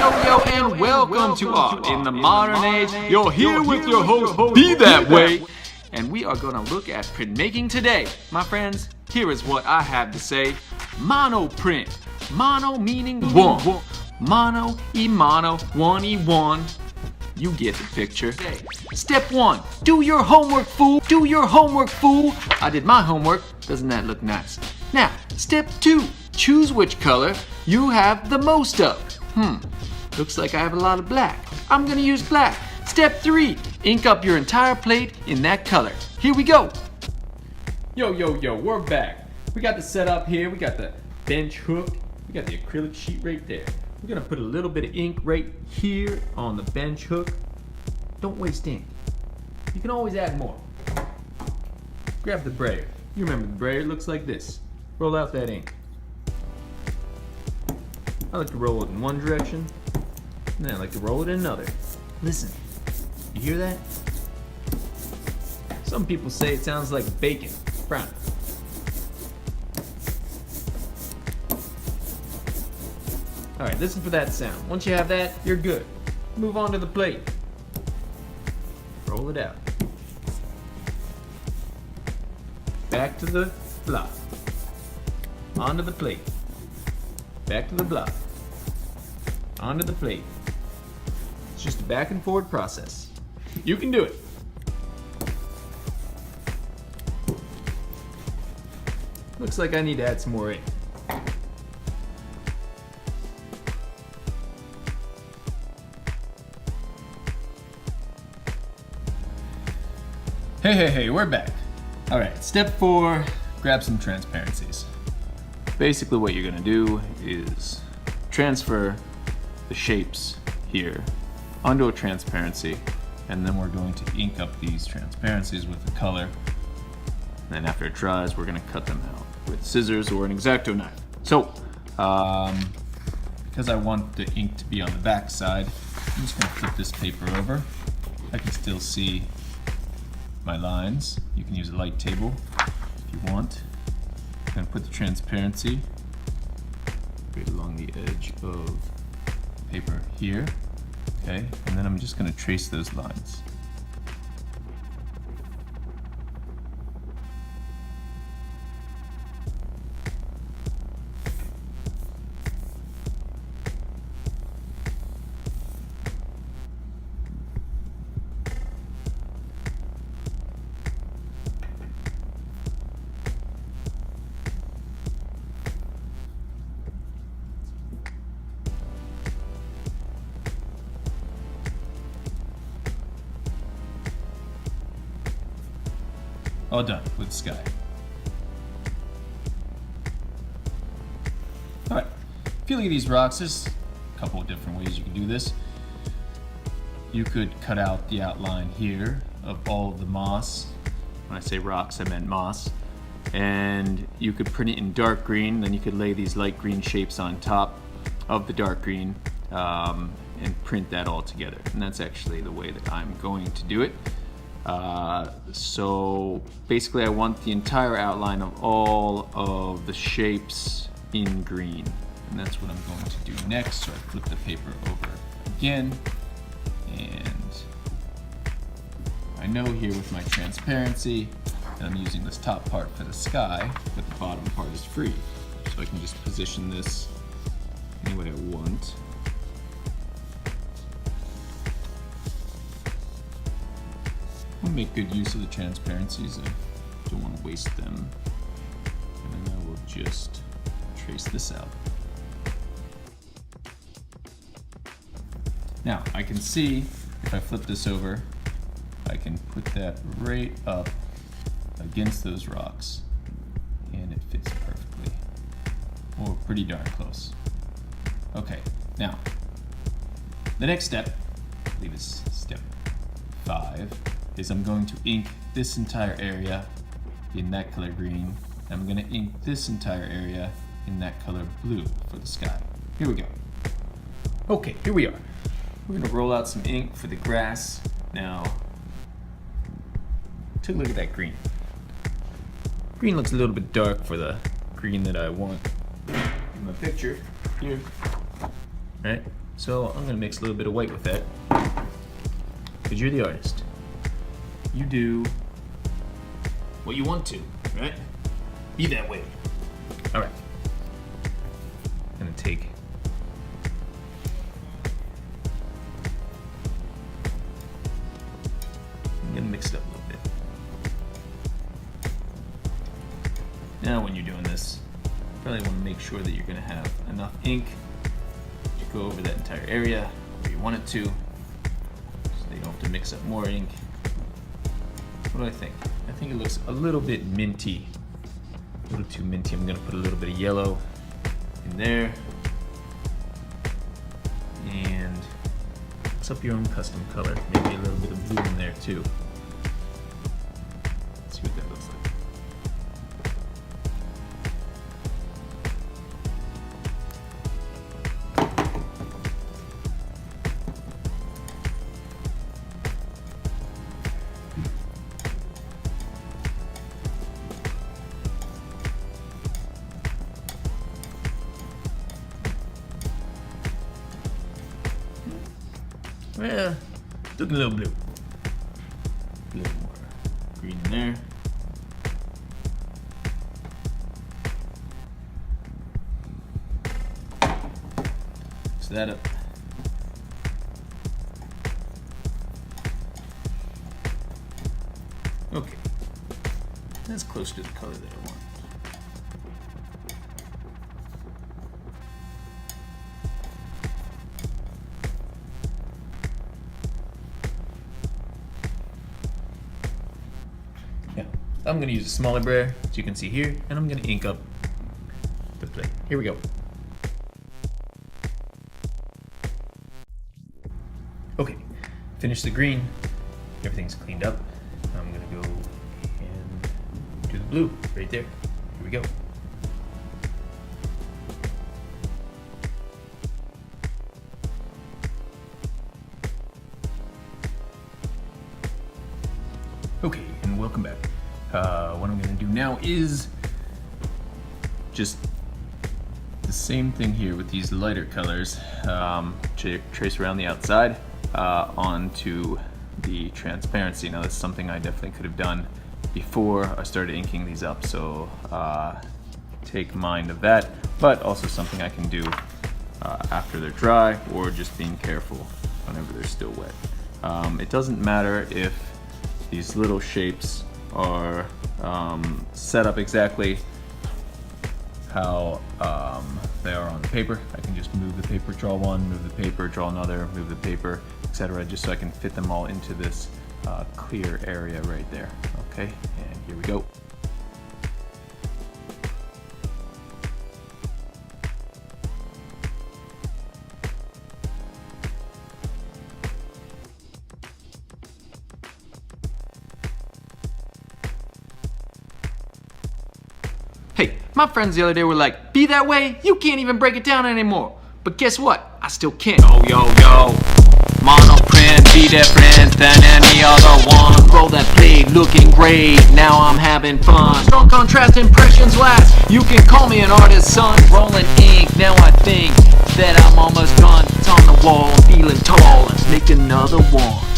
Yo, and welcome to Art in the Modern Age. You're here with your host, Be That Way. And we are gonna look at printmaking today. My friends, here is what I have to say. Mono print. Mono meaning one. Mono, mono, one. You get the picture. Step 1, do your homework, fool. Do your homework, fool. I did my homework. Doesn't that look nice? Now, step 2, choose which color you have the most of. Looks like I have a lot of black. I'm gonna use black. Step 3, ink up your entire plate in that color. Here we go. Yo, we're back. We got the setup here. We got the bench hook. We got the acrylic sheet right there. We're gonna put a little bit of ink right here on the bench hook. Don't waste ink. You can always add more. Grab the brayer. You remember the brayer looks like this. Roll out that ink. I like to roll it in one direction, and then I like to roll it in another. Listen, you hear that? Some people say it sounds like bacon. Brown. Alright, listen for that sound. Once you have that, you're good. Move on to the plate. Roll it out. Back to the block. Onto the plate. Back to the block. Onto the plate. It's just a back and forward process. You can do it. Looks like I need to add some more ink. Hey, we're back. All right, step 4, grab some transparencies. Basically what you're gonna do is transfer the shapes here onto a transparency, and then we're going to ink up these transparencies with the color. And then after it dries, we're gonna cut them out with scissors or an X-Acto knife. So, because I want the ink to be on the back side, I'm just gonna flip this paper over. I can still see my lines. You can use a light table if you want. I'm going to put the transparency right along the edge of paper here. Okay, and then I'm just going to trace those lines. All done with the sky. All right, if you look at these rocks, there's a couple of different ways you can do this. You could cut out the outline here of all of the moss. When I say rocks, I meant moss. And you could print it in dark green, then you could lay these light green shapes on top of the dark green and print that all together. And that's actually the way that I'm going to do it. So basically I want the entire outline of all of the shapes in green, and that's what I'm going to do next. So I flip the paper over again, and I know here with my transparency that I'm using this top part for the sky, but the bottom part is free. So I can just position this any way I want. I'll make good use of the transparencies. I don't want to waste them. And then I will just trace this out. Now, I can see if I flip this over, I can put that right up against those rocks, and it fits perfectly. Or pretty darn close. Okay, now, the next step, I believe is step 5, is I'm going to ink this entire area in that color green. I'm going to ink this entire area in that color blue for the sky. Here we go. Okay, here we are. We're going to roll out some ink for the grass. Now, take a look at that green. Green looks a little bit dark for the green that I want in my picture here. Right? So I'm gonna mix a little bit of white with that. Because you're the artist. You do what you want to, right? Be that way. Alright. I'm gonna take I'm gonna mix it up a little bit. Now when you're doing this, you probably want to make sure that you're gonna have enough ink to go over that entire area where you want it to, so that you don't have to mix up more ink. What do I think? I think it looks a little bit minty. A little too minty. I'm gonna put a little bit of yellow in there. And mix up your own custom color. Maybe a little bit of blue in there too. Let's see what that looks like. Well, looking a little blue. A little more green in there. Mix that up. Okay. That's close to the color that I want. I'm going to use a smaller brayer, as you can see here, and I'm going to ink up the plate. Here we go. Okay, finish the green. Everything's cleaned up. I'm going to go and do the blue right there. Here we go. Okay, and welcome back. What I'm going to do now is just the same thing here with these lighter colors. Trace around the outside onto the transparency. Now this is something I definitely could have done before I started inking these up, so take mind of that, but also something I can do after they're dry, or just being careful whenever they're still wet. It doesn't matter if these little shapes are set up exactly how they are on the paper. I can just move the paper, draw one, move the paper, draw another, move the paper, etc., just so I can fit them all into this clear area right there. Okay, and here we go. Hey, my friends the other day were like, be that way? You can't even break it down anymore. But guess what? I still can. Yo, monoprint, be different than any other one. Roll that plate, looking great, now I'm having fun. Strong contrast impressions last, you can call me an artist, son. Rolling ink, now I think that I'm almost done. It's on the wall, feeling tall, let's make another one.